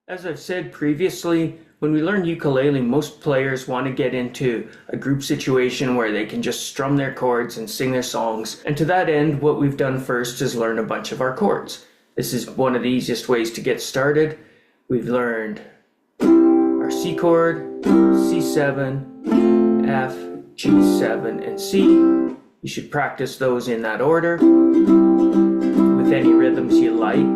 As I've said previously, when we learn ukulele, most players want to get into a group situation where they can just strum their chords and sing their songs. And to that end, what we've done first is learn a bunch of our chords. This is one of the easiest ways to get started. We've learned our C chord, C7, F, G7, and C. You should practice those in that order with any rhythms you like.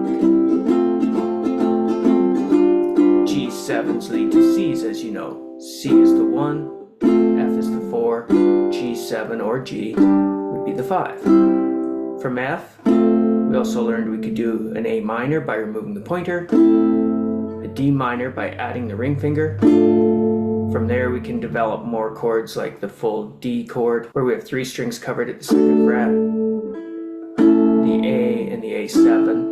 G7s lead to Cs, as you know. C is the 1, F is the 4, G7 or G would be the 5. From F, we also learned we could do an A minor by removing the pointer, a D minor by adding the ring finger. From there we can develop more chords like the full D chord, where we have 3 strings covered at the 2nd fret, the A and the A7.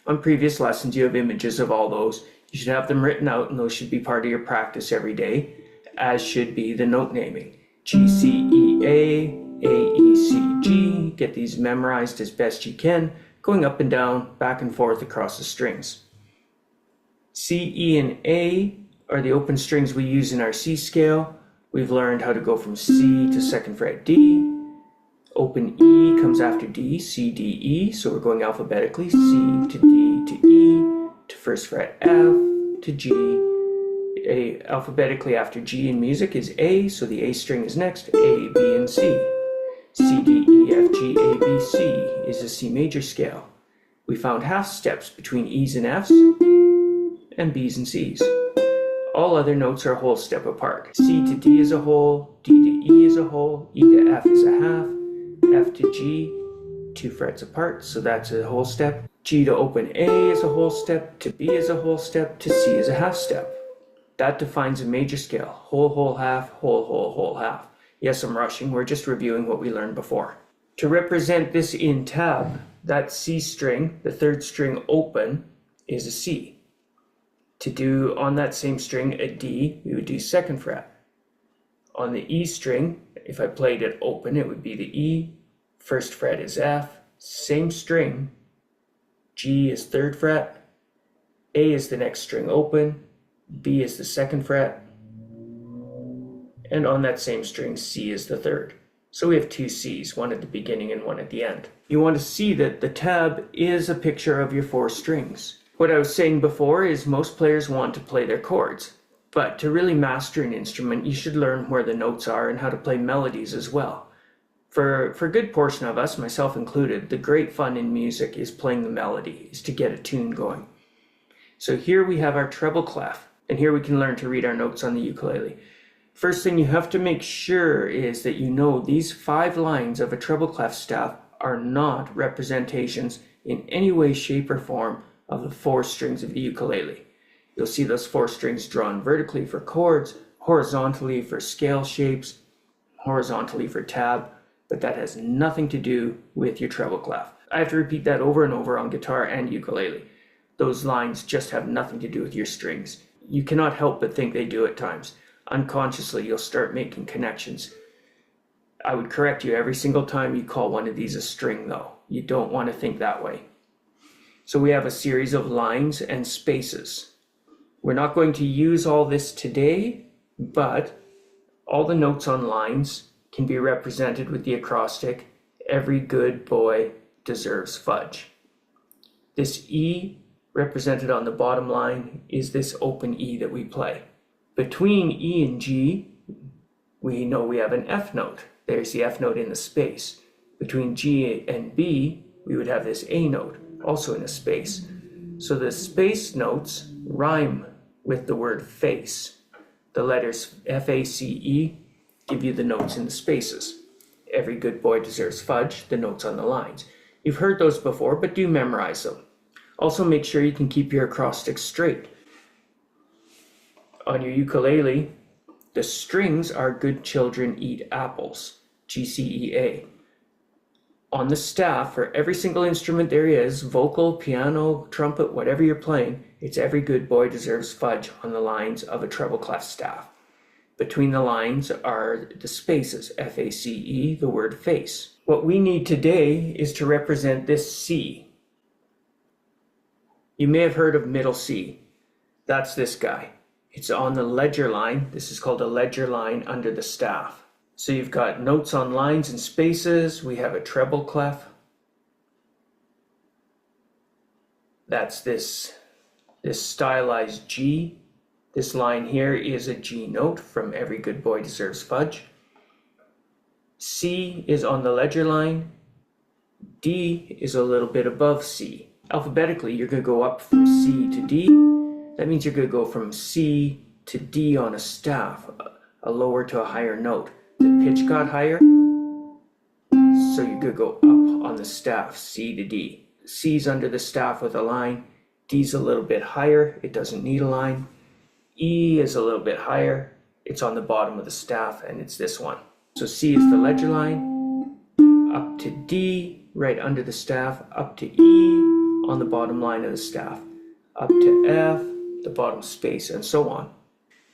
On previous lessons you have images of all those. You should have them written out, and those should be part of your practice every day, as should be the note naming. G, C, E, A, E, C, G. Get these memorized as best you can, going up and down, back and forth across the strings. C, E, and A are the open strings we use in our C scale. We've learned how to go from C to 2nd fret D. Open E comes after D, C, D, E, so we're going alphabetically. C to D to E to 1st fret F to G. A alphabetically after G in music is A, so the A string is next, A, B, and C. C, D, E, F, G, A, B, C is a C major scale. We found half steps between E's and F's and B's and C's. All other notes are a whole step apart. C to D is a whole, D to E is a whole, E to F is a half, F to G, 2 frets apart, so that's a whole step. G to open A is a whole step, to B is a whole step, to C is a half step. That defines a major scale. Whole, whole, half, whole, whole, whole, half. Yes, I'm rushing, we're just reviewing what we learned before. To represent this in tab, that C string, the 3rd string open, is a C. To do on that same string a D, we would do 2nd fret. On the E string, if I played it open, it would be the E. 1st fret is F. Same string. G is 3rd fret. A is the next string open. B is the 2nd fret. And on that same string, C is the 3rd. So we have 2 C's, one at the beginning and one at the end. You want to see that the tab is a picture of your 4 strings. What I was saying before is most players want to play their chords. But to really master an instrument, you should learn where the notes are and how to play melodies as well. For a good portion of us, myself included, the great fun in music is playing the melody, is to get a tune going. So here we have our treble clef, and here we can learn to read our notes on the ukulele. First thing you have to make sure is that you know these 5 lines of a treble clef staff are not representations in any way, shape, or form of the 4 strings of the ukulele. You'll see those 4 strings drawn vertically for chords, horizontally for scale shapes, horizontally for tab, but that has nothing to do with your treble clef. I have to repeat that over and over on guitar and ukulele. Those lines just have nothing to do with your strings. You cannot help but think they do at times. Unconsciously, you'll start making connections. I would correct you every single time you call one of these a string, though. You don't want to think that way. So we have a series of lines and spaces. We're not going to use all this today, but all the notes on lines can be represented with the acrostic, "Every good boy deserves fudge." This E represented on the bottom line is this open E that we play. Between E and G, we know we have an F note. There's the F note in the space. Between G and B, we would have this A note, also in a space. So the space notes rhyme with the word face. The letters F-A-C-E give you the notes in the spaces. Every good boy deserves fudge, the notes on the lines. You've heard those before, but do memorize them. Also make sure you can keep your acrostics straight. On your ukulele, the strings are "Good children eat apples," G-C-E-A. On the staff, for every single instrument there is, vocal, piano, trumpet, whatever you're playing, it's "Every good boy deserves fudge" on the lines of a treble clef staff. Between the lines are the spaces, F-A-C-E, the word face. What we need today is to represent this C. You may have heard of middle C. That's this guy. It's on the ledger line. This is called a ledger line under the staff. So you've got notes on lines and spaces. We have a treble clef. That's this stylized G. This line here is a G note from Every Good Boy Deserves Fudge. C is on the ledger line. D is a little bit above C. Alphabetically, you're going to go up from C to D. That means you're going to go from C to D on a staff, a lower to a higher note. The pitch got higher, so you're going to go up on the staff, C to D. C's under the staff with a line. D's a little bit higher, it doesn't need a line. E is a little bit higher, it's on the bottom of the staff, and it's this one. So C is the ledger line, up to D, right under the staff, up to E, on the bottom line of the staff, up to F, the bottom space, and so on.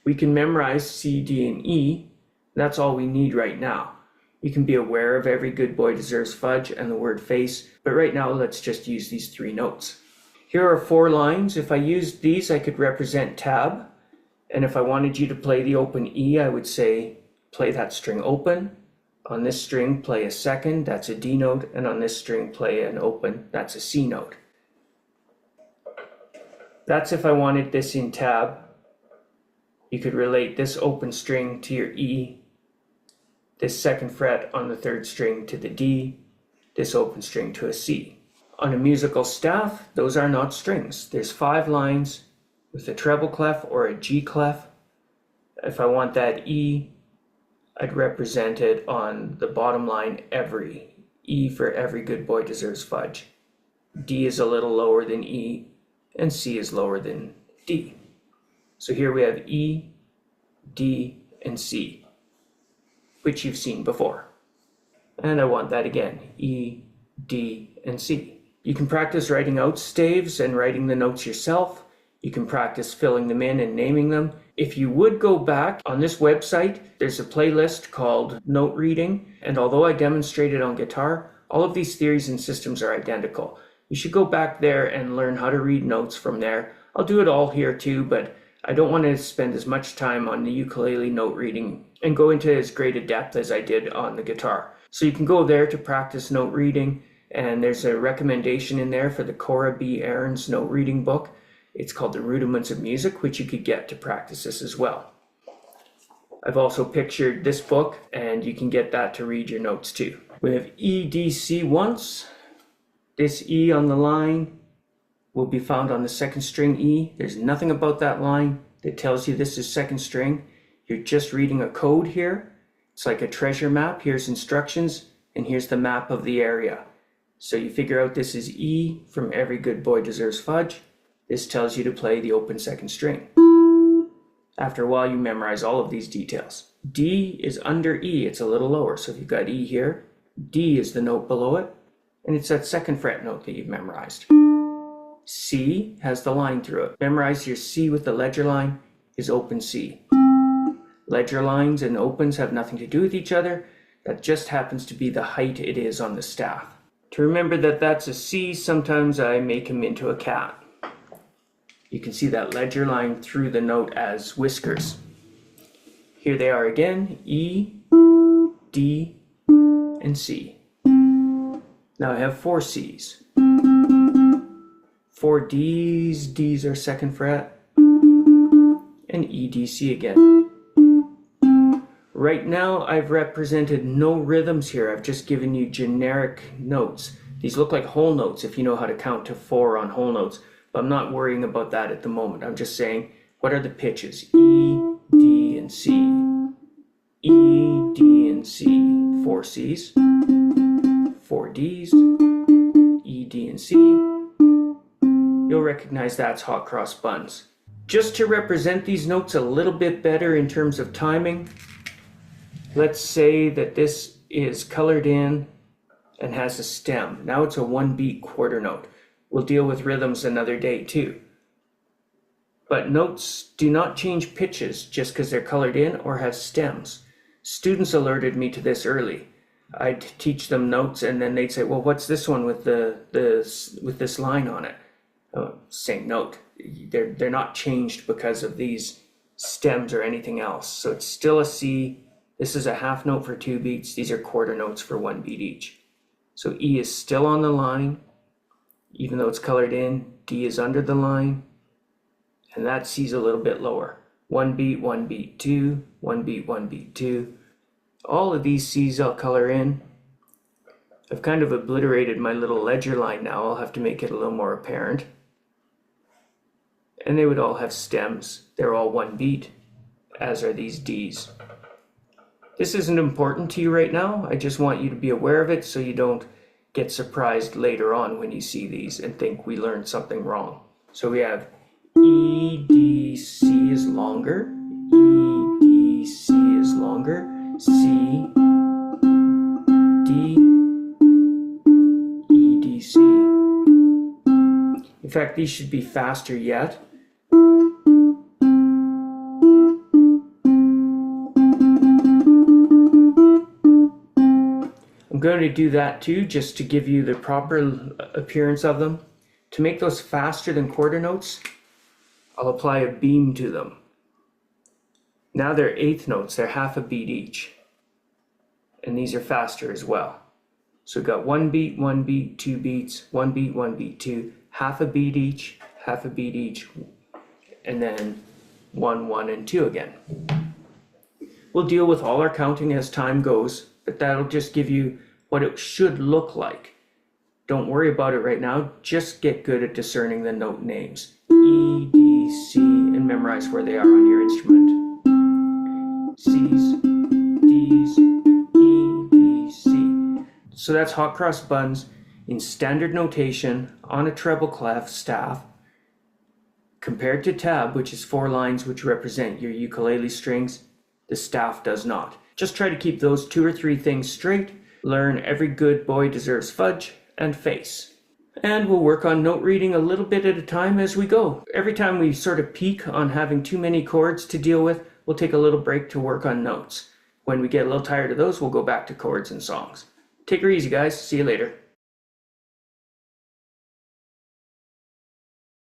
We can memorize C, D, and E. That's all we need right now. You can be aware of Every Good Boy Deserves Fudge and the word face, but right now let's just use these 3 notes. Here are 4 lines. If I used these, I could represent tab, and if I wanted you to play the open E, I would say play that string open. On this string, play a second, that's a D note, and on this string, play an open, that's a C note. That's if I wanted this in tab. You could relate this open string to your E, this second fret on the 3rd string to the D, this open string to a C. On a musical staff, those are not strings. There's 5 lines with a treble clef or a G clef. If I want that E, I'd represent it on the bottom line, every. E for Every Good Boy Deserves Fudge. D is a little lower than E, and C is lower than D. So here we have E, D, and C, which you've seen before. And I want that again, E, D, and C. You can practice writing out staves and writing the notes yourself. You can practice filling them in and naming them. If you would go back on this website, there's a playlist called Note Reading, and although I demonstrated on guitar, all of these theories and systems are identical. You should go back there and learn how to read notes from there. I'll do it all here too, but I don't want to spend as much time on the ukulele note reading and go into as great a depth as I did on the guitar. So you can go there to practice note reading, and there's a recommendation in there for the Cora B. Aarons note reading book. It's called The Rudiments of Music, which you could get to practice this as well. I've also pictured this book, and you can get that to read your notes too. We have E, D, C once. This E on the line will be found on the 2nd string E. There's nothing about that line that tells you this is 2nd string. You're just reading a code here. It's like a treasure map. Here's instructions, and here's the map of the area. So you figure out this is E from Every Good Boy Deserves Fudge. This tells you to play the open 2nd string. After a while, you memorize all of these details. D is under E. It's a little lower. So if you've got E here, D is the note below it, and it's that 2nd fret note that you've memorized. C has the line through it. Memorize your C with the ledger line is open C. Ledger lines and opens have nothing to do with each other. That just happens to be the height it is on the staff. To remember that that's a C, sometimes I make him into a cat. You can see that ledger line through the note as whiskers. Here they are again, E, D, and C. Now I have 4 C's. 4 D's, D's are 2nd fret, and E, D, C again. Right now I've represented no rhythms here. I've just given you generic notes. These look like whole notes if you know how to count to 4 on whole notes, but I'm not worrying about that at the moment. I'm just saying, what are the pitches? E, D, and C. E, D, and C. 4 C's, 4 D's, E, D, and C. You'll recognize that's hot cross buns. Just to represent these notes a little bit better in terms of timing, let's say that this is colored in and has a stem. Now it's a 1-beat quarter note. We'll deal with rhythms another day too. But notes do not change pitches just because they're colored in or have stems. Students alerted me to this early. I'd teach them notes and then they'd say, well, what's this one with this line on it? same note. They're not changed because of these stems or anything else. So it's still a C. This is a half note for 2 beats. These are quarter notes for 1 beat each. So E is still on the line, even though it's colored in. D is under the line, and that C's a little bit lower. 1 beat, 2, 1 beat, 2. All of these C's I'll color in. I've kind of obliterated my little ledger line now. I'll have to make it a little more apparent. And they would all have stems. They're all 1 beat, as are these D's. This isn't important to you right now. I just want you to be aware of it so you don't get surprised later on when you see these and think we learned something wrong. So we have E, D, C is longer. E, D, C is longer. C, D, E, D, C. In fact, these should be faster yet. I'm going to do that too, just to give you the proper appearance of them. To make those faster than quarter notes, I'll apply a beam to them. Now they're eighth notes, they're half a beat each. And these are faster as well. So we've got 1 beat, 2 beats, 1 beat, 2, half a beat each, and then 1, 1, and 2 again. We'll deal with all our counting as time goes, but that'll just give you what it should look like. Don't worry about it right now, just get good at discerning the note names. E, D, C, and memorize where they are on your instrument. C's, D's, E, D, C. So that's Hot Cross Buns in standard notation on a treble clef staff, compared to tab, which is 4 lines which represent your ukulele strings. The staff does not. Just try to keep those 2 or 3 things straight. Learn Every Good Boy Deserves Fudge and Face. And we'll work on note reading a little bit at a time as we go. Every time we sort of peak on having too many chords to deal with, we'll take a little break to work on notes. When we get a little tired of those, we'll go back to chords and songs. Take her easy, guys. See you later.